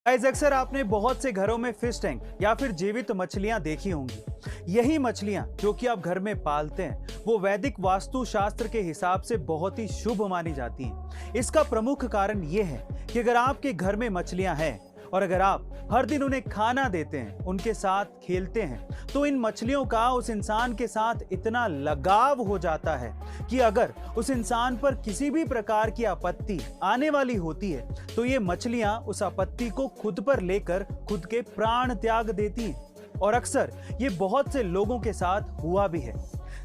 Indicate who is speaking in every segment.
Speaker 1: Guys अक्सर आपने बहुत से घरों में फिश टैंक या फिर जीवित मछलियां देखी होंगी। यही मछलियां जो कि आप घर में पालते हैं वो वैदिक वास्तु शास्त्र के हिसाब से बहुत ही शुभ मानी जाती हैं। इसका प्रमुख कारण ये है कि अगर आपके घर में मछलियां हैं और अगर आप हर दिन उन्हें खाना देते हैं, उनके साथ खेलते हैं, तो इन मछलियों का उस इंसान के साथ इतना लगाव हो जाता है कि अगर उस इंसान पर किसी भी प्रकार की आपत्ति आने वाली होती है तो ये मछलियां उस आपत्ति को खुद पर लेकर खुद के प्राण त्याग देती हैं। और अक्सर ये बहुत से लोगों के साथ हुआ भी है।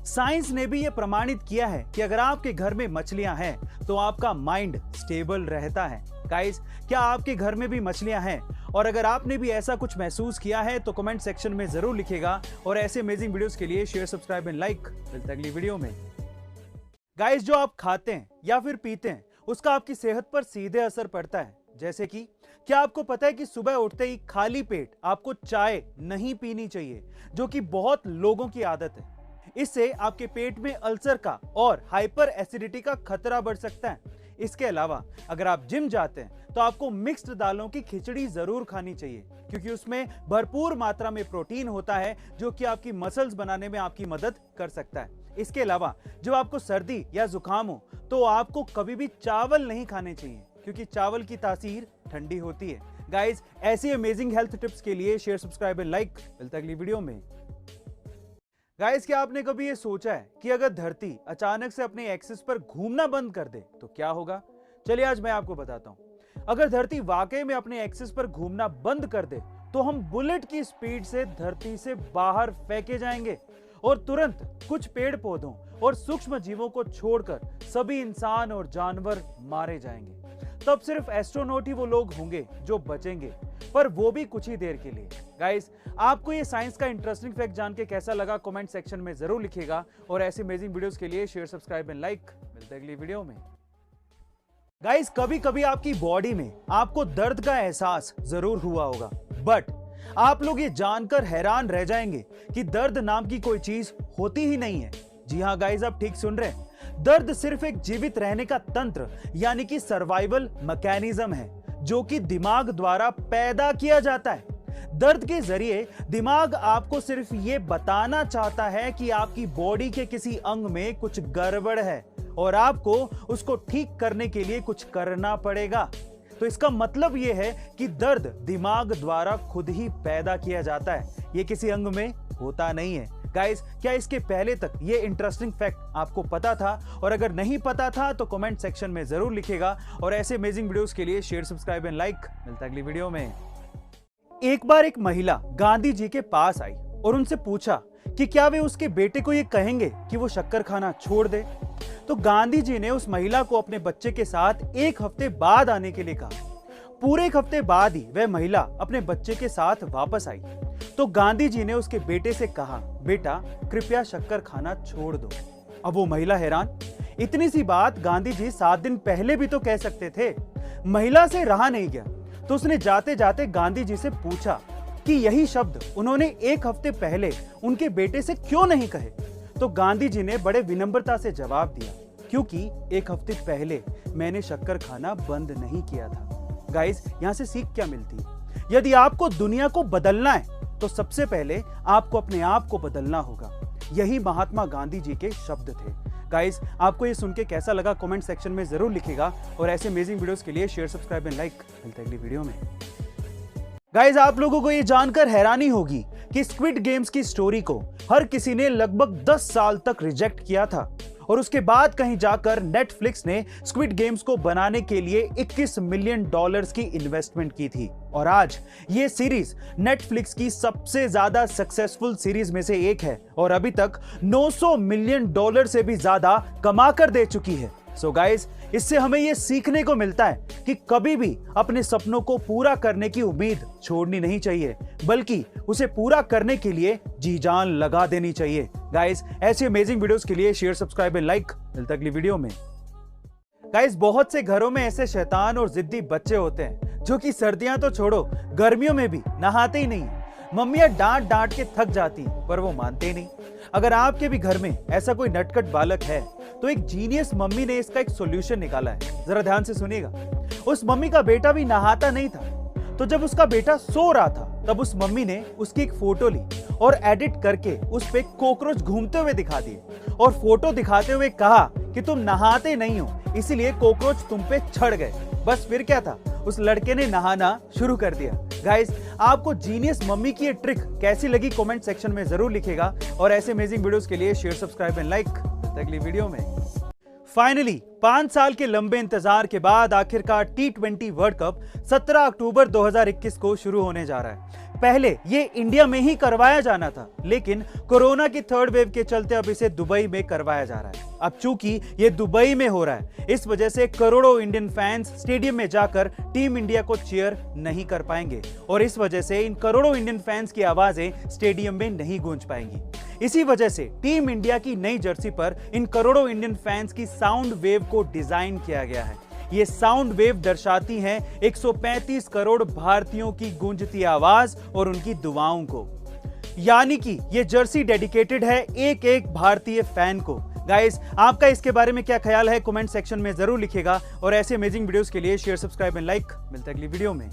Speaker 1: साइंस ने भी ये प्रमाणित किया है कि अगर आपके घर में मछलियां हैं तो आपका माइंड स्टेबल रहता है। गाइस, क्या आपके घर में भी मछलियां हैं? और अगर आपने भी ऐसा कुछ महसूस किया है तो कमेंट सेक्शन में जरूर लिखिएगा। और ऐसे अमेजिंग वीडियोस के लिए शेयर, सब्सक्राइब एंड लाइक। मिलते हैं अगली वीडियो में। गाइस, जो आप खाते हैं या फिर पीते हैं उसका आपकी सेहत पर सीधे असर पड़ता है। जैसे कि क्या आपको पता है कि सुबह उठते ही खाली पेट आपको चाय नहीं पीनी चाहिए, जो कि बहुत लोगों की आदत है। इससे आपके पेट में अल्सर का और हाइपर एसिडिटी का खतरा बढ़ सकता है। इसके अलावा अगर आप जिम जाते हैं तो आपको मिक्स्ड दालों की खिचड़ी जरूर खानी चाहिए, क्योंकि उसमें भरपूर मात्रा में प्रोटीन होता है जो कि आपकी मसल्स बनाने में आपकी मदद कर सकता है। इसके अलावा जब आपको सर्दी या जुकाम हो तो आपको कभी भी चावल नहीं खाने चाहिए, क्योंकि चावल की तासीर ठंडी होती है। गाइस, ऐसी अमेजिंग हेल्थ टिप्स के लिए शेयर, सब्सक्राइब एंड लाइक। मिलते हैं अगली वीडियो में। गाइस, क्या आपने कभी ये सोचा है कि अगर धरती अचानक से अपने एक्सिस पर घूमना बंद कर दे तो क्या होगा? चलिए आज मैं आपको बताता हूं। अगर धरती वाकई में अपने एक्सिस पर घूमना बंद कर दे तो हम बुलेट की स्पीड से धरती से बाहर फेंके जाएंगे और तुरंत कुछ पेड़ पौधों और सूक्ष्म जीवों को छोड़कर सभी इंसान और जानवर मारे जाएंगे। तब सिर्फ एस्ट्रोनॉट ही वो लोग होंगे जो बचेंगे, पर वो भी कुछ ही देर के लिए। गाइस, आपको ये साइंस का इंटरेस्टिंग फैक्ट जान के कैसा लगा कमेंट सेक्शन में जरूर लिखिएगा। और ऐसे अमेजिंग वीडियोस के लिए शेयर, सब्सक्राइब एंड लाइक। मिलते हैं अगली वीडियो में। गाइस, कभी कभी आपकी बॉडी में आपको दर्द का एहसास जरूर हुआ होगा, बट आप लोग ये जानकर हैरान रह जाएंगे कि दर्द नाम की कोई चीज होती ही नहीं है। जी हाँ गाइस, आप ठीक सुन रहे हैं। दर्द सिर्फ एक जीवित रहने का तंत्र यानी कि सर्वाइवल मैकेनिज्म है, जो कि दिमाग द्वारा पैदा किया जाता है। दर्द के जरिए दिमाग आपको सिर्फ ये बताना चाहता है कि आपकी बॉडी के किसी अंग में कुछ गड़बड़ है और आपको उसको ठीक करने के लिए कुछ करना पड़ेगा। तो इसका मतलब यह है कि दर्द दिमाग द्वारा खुद ही पैदा किया जाता है, ये किसी अंग में होता नहीं है। गाइस, क्या इसके पहले तक ये इंटरेस्टिंग फैक्ट आपको पता था? और अगर नहीं पता था तो कमेंट सेक्शन में जरूर लिखिएगा। और ऐसे अमेजिंग वीडियोस के लिए शेयर, सब्सक्राइब एंड लाइक। मिलता है अगली वीडियो में। एक बार एक महिला गांधी जी के पास आई और उनसे पूछा कि क्या वे उसके बेटे को ये कहेंगे कि वो शक्कर खाना छोड़ दे। तो गांधी जी ने उस महिला को अपने बच्चे के साथ एक हफ्ते बाद आने के लिए कहा। पूरे एक हफ्ते बाद ही वह महिला अपने बच्चे के साथ वापस आई तो गांधी जी ने उसके बेटे से कहा, बेटा कृपया शक्कर खाना छोड़ दो। अब वो महिला हैरान। इतनी सी बात गांधी जी 7 दिन पहले भी तो कह सकते थे। महिला से रहा नहीं गया तो उसने जाते जाते गांधी जी से पूछा कि यही शब्द उन्होंने एक हफ्ते पहले उनके बेटे से क्यों नहीं कहे। तो गांधी जी ने बड़े विनम्रता से जवाब दिया, क्योंकि एक हफ्ते पहले मैंने शक्कर खाना बंद नहीं किया था। गाइस, यहां से सीख क्या मिलती है? यदि आपको दुनिया को बदलना है तो सबसे पहले आपको अपने आप को बदलना होगा। यही महात्मा गांधी जी के शब्द थे। गाइस, आपको ये सुन के कैसा लगा कमेंट सेक्शन में जरूर लिखिएगा। और ऐसे अमेजिंग वीडियोस के लिए शेयर, सब्सक्राइब एंड लाइक। मिलते हैं अगली वीडियो में। गाइस, आप लोगों को ये जानकर हैरानी होगी कि स्क्विड गेम्स की स्टोरी को हर किसी ने लगभग 10 साल तक रिजेक्ट किया था और उसके बाद कहीं जाकर नेटफ्लिक्स ने स्क्विड गेम्स को बनाने के लिए $21 मिलियन की इन्वेस्टमेंट की थी। और आज ये सीरीज नेटफ्लिक्स की सबसे ज्यादा सक्सेसफुल सीरीज में से एक है और अभी तक $900 मिलियन से भी ज्यादा कमा कर दे चुकी है। सो गाइस, इससे हमें यह सीखने को मिलता है कि कभी भी अपने सपनों को पूरा करने की उम्मीद छोड़नी नहीं चाहिए, बल्कि उसे पूरा करने के लिए जी जान लगा देनी चाहिए। गाइस, ऐसी अमेजिंग वीडियोस के लिए शेयर, सब्सक्राइब एंड लाइक। मिलते हैं अगली वीडियो में। गाइस, बहुत से घरों में ऐसे शैतान और जिद्दी बच्चे होते हैं जो कि सर्दियां तो छोड़ो, गर्मियों में भी नहाते ही नहीं। मम्मियां डांट डांट के थक जाती पर वो मानते ही नहीं। अगर आपके भी घर में ऐसा कोई नटखट बालक है तो एक जीनियस मम्मी ने इसका एक सॉल्यूशन निकाला है। जरा ध्यान से सुनिएगा। उस मम्मी का बेटा भी नहाता नहीं था तो जब उसका बेटा सो रहा था तब उस मम्मी ने उसकी एक फोटो ली और एडिट करके उस पे कॉकरोच घूमते हुए दिखा दिए और फोटो दिखाते हुए कहा कि तुम नहाते नहीं हो इसीलिए कॉकरोच तुम पे चढ़ गए। बस फिर क्या था, उस लड़के ने नहाना शुरू कर दिया। गाइस, आपको जीनियस मम्मी की ये ट्रिक कैसी लगी कमेंट सेक्शन में जरूर लिखिएगा और ऐसे अमेजिंग वीडियोस के लिए शेयर, सब्सक्राइब एंड लाइक। अगली वीडियो में फाइनली 5 साल के लंबे इंतजार के बाद आखिरकार T20 वर्ल्ड कप 17 अक्टूबर 2021 को शुरू होने जा रहा है। पहले ये इंडिया में ही करवाया जाना था, लेकिन कोरोना की थर्ड वेव के चलते अब इसे दुबई में करवाया जा रहा है। अब चूंकि ये दुबई में हो रहा है, इस वजह से करोड़ों इंडियन फैंस स्टेडियम में जाकर टीम इंडिया को चीयर नहीं कर पाएंगे और इस वजह से इन करोड़ों इंडियन फैंस की आवाजें स्टेडियम में नहीं गूंज पाएंगी। इसी वजह से टीम इंडिया की नई जर्सी पर इन करोड़ों इंडियन फैंस की साउंड वेव को डिजाइन किया गया है। ये साउंड वेव दर्शाती हैं 135 करोड़ भारतीयों की गूंजती आवाज और उनकी दुआओं को। यानी कि ये जर्सी डेडिकेटेड है एक एक भारतीय फैन को। गाइस, आपका इसके बारे में क्या ख्याल है कमेंट सेक्शन में जरूर लिखिएगा और ऐसे अमेजिंग वीडियोस के लिए शेयर, सब्सक्राइब एंड लाइक। मिलते हैं अगली वीडियो में।